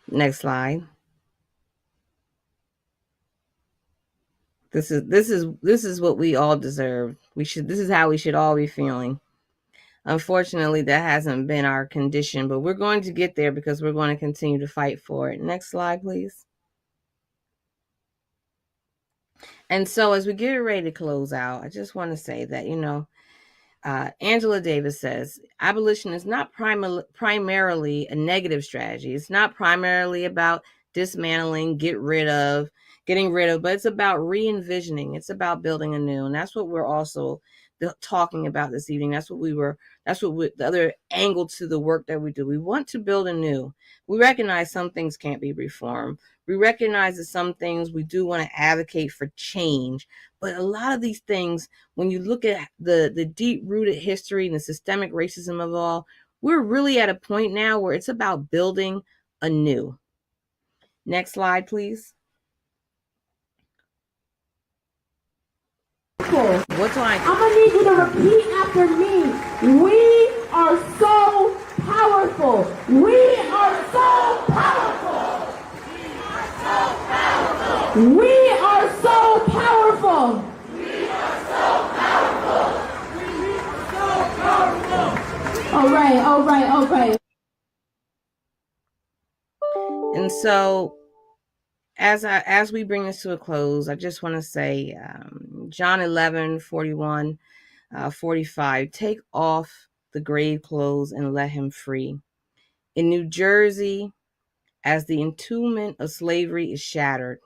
Next slide. This is what we all deserve. This is how we should all be feeling. Unfortunately, that hasn't been our condition, but we're going to get there because we're going to continue to fight for it. Next slide, please. And so as we get ready to close out, I just want to say that, Angela Davis says, abolition is not primarily a negative strategy. It's not primarily about dismantling, getting rid of, but it's about re-envisioning. It's about building anew. And that's what we're also talking about this evening. That's what the other angle to the work that we do. We want to build anew. We recognize some things can't be reformed. We recognize that some things we do want to advocate for change. But a lot of these things, when you look at the deep-rooted history and the systemic racism of it all, we're really at a point now where it's about building anew. Next slide, please. What's like? I'm gonna need you to repeat after me. We are so powerful. We are so powerful. We are so powerful. We are so powerful. We are so powerful. All right. And so, as we bring this to a close, I just want to say, John 11:41, 45. Take off the grave clothes and let him free. In New Jersey, as the entombment of slavery is shattered,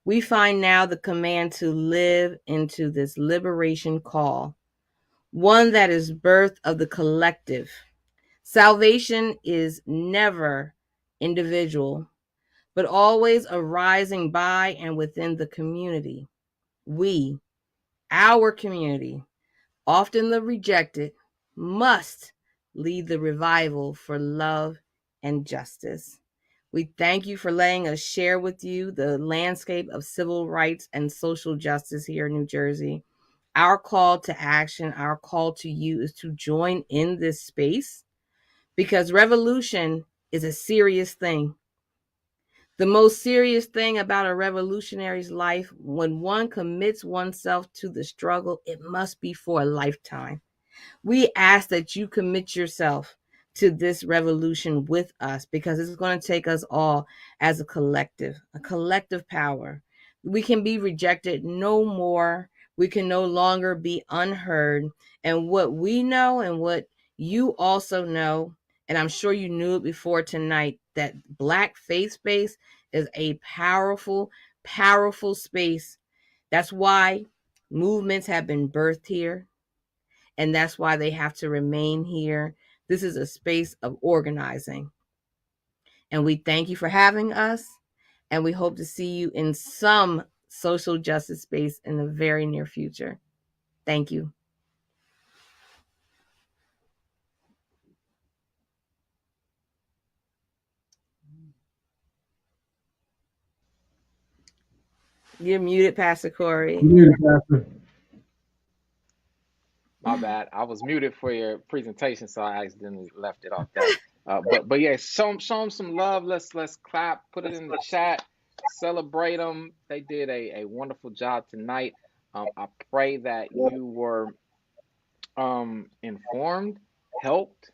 we find now the command to live into this liberation call, one that is birth of the collective. Salvation is never individual, but always arising by and within the community. We, our community, often the rejected, must lead the revival for love and justice. We thank you for letting us share with you the landscape of civil rights and social justice here in New Jersey. Our call to action, our call to you is to join in this space because revolution is a serious thing. The most serious thing about a revolutionary's life, when one commits oneself to the struggle, it must be for a lifetime. We ask that you commit yourself to this revolution with us because it's going to take us all as a collective power. We can be rejected no more. We can no longer be unheard. And what we know and what you also know, and I'm sure you knew it before tonight, that Black faith space is a powerful, powerful space. That's why movements have been birthed here. And that's why they have to remain here. This is a space of organizing. And we thank you for having us. And we hope to see you in some social justice space in the very near future. Thank you. You're muted, Pastor Corey. Muted, Pastor. My bad. I was muted for your presentation, so I accidentally left it off that. But yeah, show them some love. Let's clap. Put it in the chat. Celebrate them. They did a wonderful job tonight. I pray that you were informed, helped,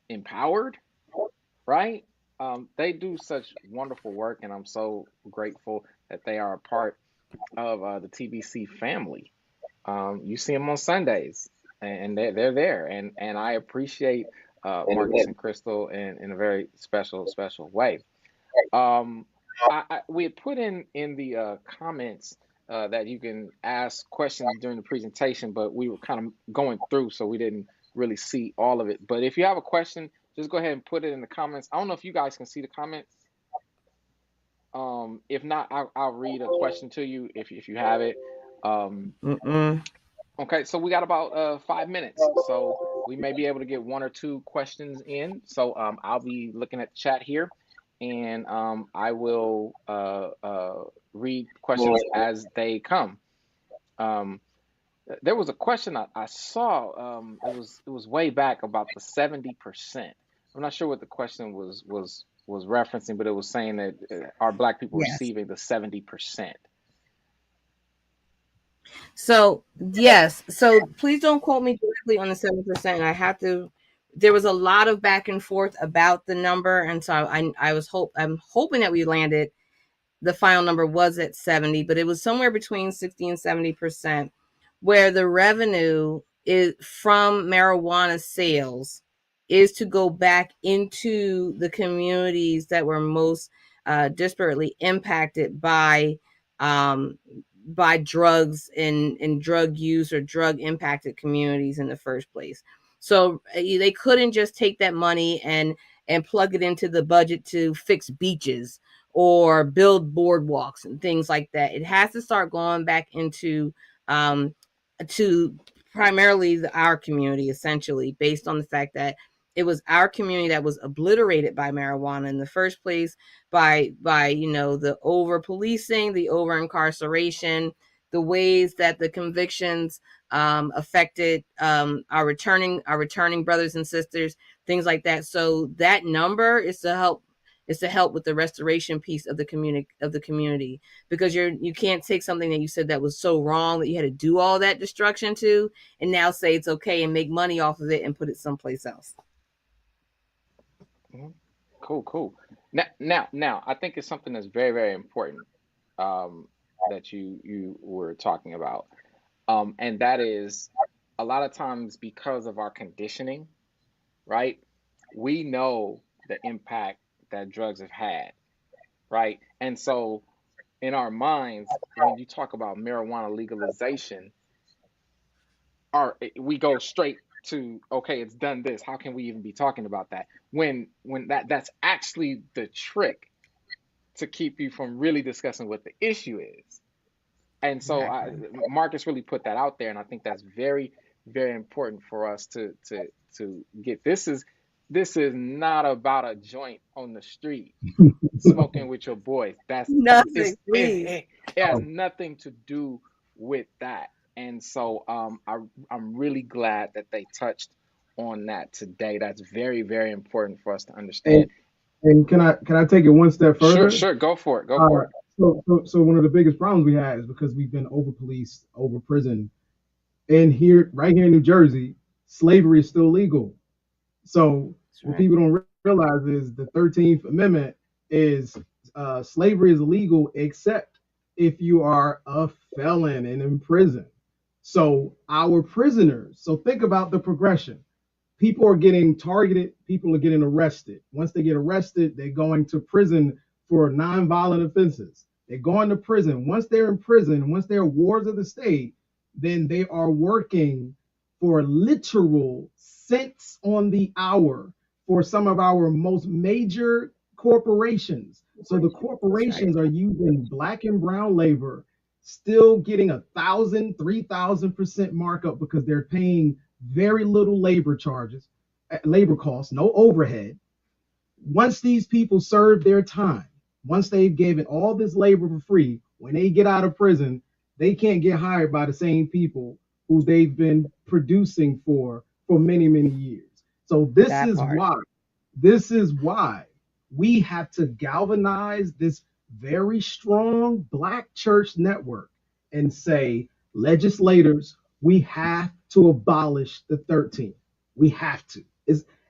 empowered. Right? They do such wonderful work, and I'm so grateful that they are a part of the TBC family. You see them on Sundays, and they're there, and I appreciate Marcus and Crystal in a very special way. We had put in the comments that you can ask questions during the presentation, but we were kind of going through, so we didn't really see all of it. But if you have a question, just go ahead and put it in the comments. I don't know if you guys can see the comments. If not, I'll read a question to you if you have it. Okay, so we got about 5 minutes, so we may be able to get one or two questions in. So I'll be looking at the chat here, and I will read questions as they come. There was a question I saw. It was way back about the 70%. I'm not sure what the question was was referencing, but it was saying that our Black people Yes. receiving the 70%. So yes. So please don't quote me directly on the 7%. I have to. There was a lot of back and forth about the number, and so I'm hoping that we landed. The final number was at 70, but it was somewhere between 60 and 70%, where the revenue is from marijuana sales is to go back into the communities that were most disparately impacted by drugs and drug use or drug impacted communities in the first place. So they couldn't just take that money and plug it into the budget to fix beaches or build boardwalks and things like that. It has to start going back into to primarily our community, essentially, based on the fact that it was our community that was obliterated by marijuana in the first place, by the over policing, the over incarceration, the ways that the convictions affected our returning brothers and sisters, things like that. So that number is to help with the restoration piece of the community, because you can't take something that you said that was so wrong that you had to do all that destruction to, and now say it's okay and make money off of it and put it someplace else. Mm-hmm. Cool. Now, I think it's something that's very, very important that you were talking about, and that is a lot of times because of our conditioning, right? We know the impact that drugs have had, right? And so in our minds, when you talk about marijuana legalization, we go straight to, okay, it's done this. How can we even be talking about that? When that's actually the trick to keep you from really discussing what the issue is. And so Marcus really put that out there, and I think that's very, very important for us to get. This is not about a joint on the street smoking with your boys. Nothing, it has nothing to do with that. And so I'm really glad that they touched on that today. That's very, very important for us to understand. And can I take it one step further? Sure, go for it. So one of the biggest problems we have is because we've been over policed, over prison, and right here in New Jersey, slavery is still legal. So what people don't realize is the 13th Amendment is slavery is illegal except if you are a felon and in prison. So our prisoners, so think about the progression. People are getting targeted, people are getting arrested. Once they get arrested, they're going to prison for nonviolent offenses. They're going to prison. Once they're in prison, once they're wards of the state, then they are working for literal cents on the hour for some of our most major corporations. So the corporations are using black and brown labor, still getting 1,000, 3,000% markup because they're paying very little labor costs, no overhead. Once these people serve their time, once they've given all this labor for free, when they get out of prison, they can't get hired by the same people who they've been producing for many, many years. So this is why we have to galvanize this very strong Black church network and say, legislators, we have to abolish the 13th. We have to.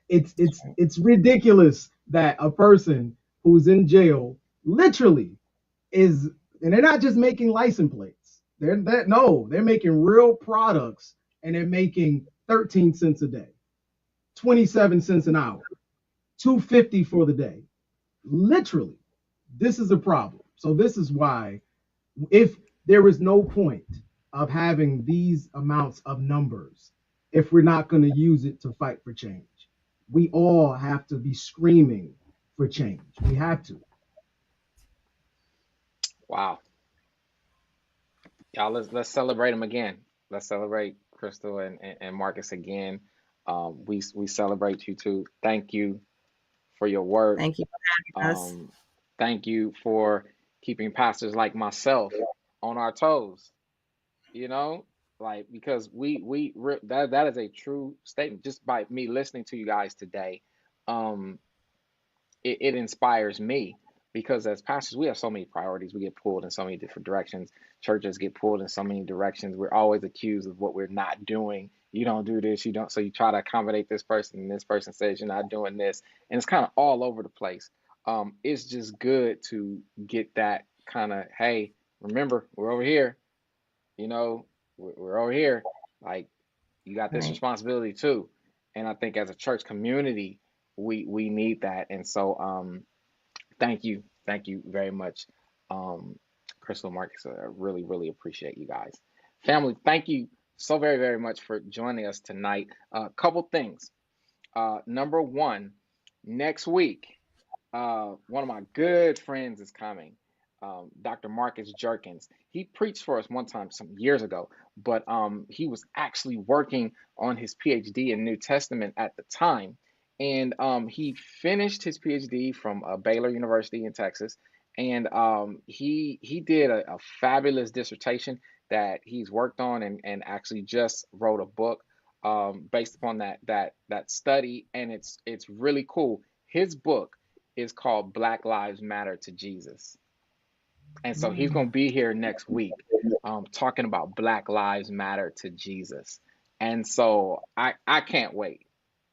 It's ridiculous that a person who's in jail literally is, and they're not just making license plates. They're making real products, and they're making 13 cents a day, 27 cents an hour, $2.50 for the day. Literally, this is a problem. So this is why, if there is no point of having these amounts of numbers, if we're not going to use it to fight for change, we all have to be screaming for change. We have to. Wow. Y'all, let's celebrate them again. Let's celebrate Crystal and Marcus again. We celebrate you too. Thank you for your work. Thank you for having us. Thank you for keeping pastors like myself on our toes. Like, because that is a true statement just by me listening to you guys today. it inspires me, because as pastors, we have so many priorities. We get pulled in so many different directions. Churches get pulled in so many directions. We're always accused of what we're not doing. You don't do this, you don't. So you try to accommodate this person, and this person says you're not doing this. And it's kind of all over the place. It's just good to get that kind of, hey, remember, we're over here. You know, we're over here. Like, you got this Right. responsibility too. And I think as a church community, we need that. And so thank you very much, Crystal, Marcus. I really, really appreciate you guys. Family, thank you so very, very much for joining us tonight. A couple things. Number one, next week, one of my good friends is coming, Dr. Marcus Jerkins. He preached for us one time some years ago, but he was actually working on his PhD in New Testament at the time. And he finished his PhD from Baylor University in Texas. And he did a fabulous dissertation that he's worked on, and actually just wrote a book based upon that study. And it's really cool. His book is called Black Lives Matter to Jesus. And so he's going to be here next week talking about Black Lives Matter to Jesus. And so I can't wait.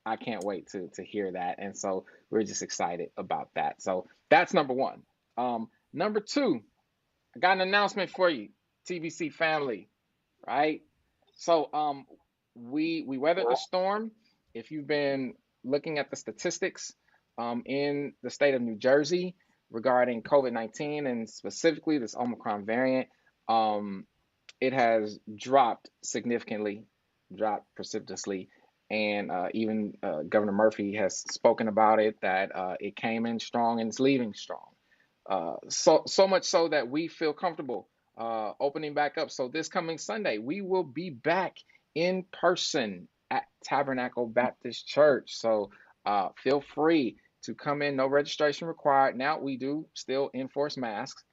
I can't wait to hear that. And so we're just excited about that. So that's number one. Number two, I got an announcement for you, TBC family, right? So we weathered the storm. If you've been looking at the statistics in the state of New Jersey regarding COVID-19, and specifically this Omicron variant, it has dropped significantly, dropped precipitously. And even Governor Murphy has spoken about it, that it came in strong and it's leaving strong. So much so that we feel comfortable opening back up. So this coming Sunday, we will be back in person at Tabernacle Baptist Church. So feel free to come in, no registration required. Now we do still enforce masks.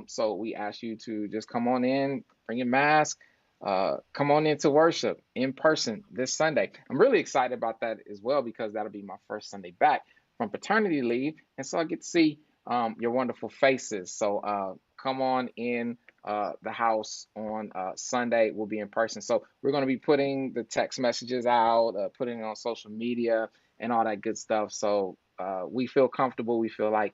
So we ask you to just come on in, bring your mask, come on into worship in person this Sunday. I'm really excited about that as well, because that'll be my first Sunday back from paternity leave. And so I get to see your wonderful faces. So come on in the house on Sunday. We'll be in person. So we're going to be putting the text messages out, putting it on social media and all that good stuff. So we feel comfortable. We feel like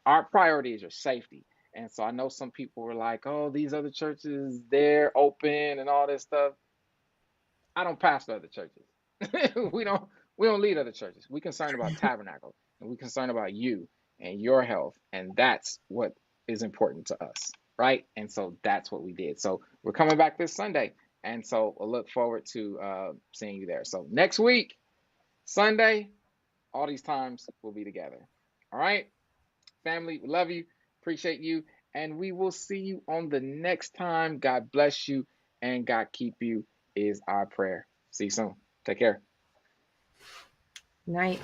our priority is your safety. And so I know some people were like, oh, these other churches, they're open and all this stuff. I don't pastor other churches. we don't lead other churches. We're concerned about Tabernacle, and we're concerned about you and your health. And that's what is important to us, right? And so that's what we did. So we're coming back this Sunday. And so we'll look forward to seeing you there. So next week, Sunday, all these times we'll be together. All right, family, we love you. Appreciate you. And we will see you on the next time. God bless you and God keep you is our prayer. See you soon. Take care. Night.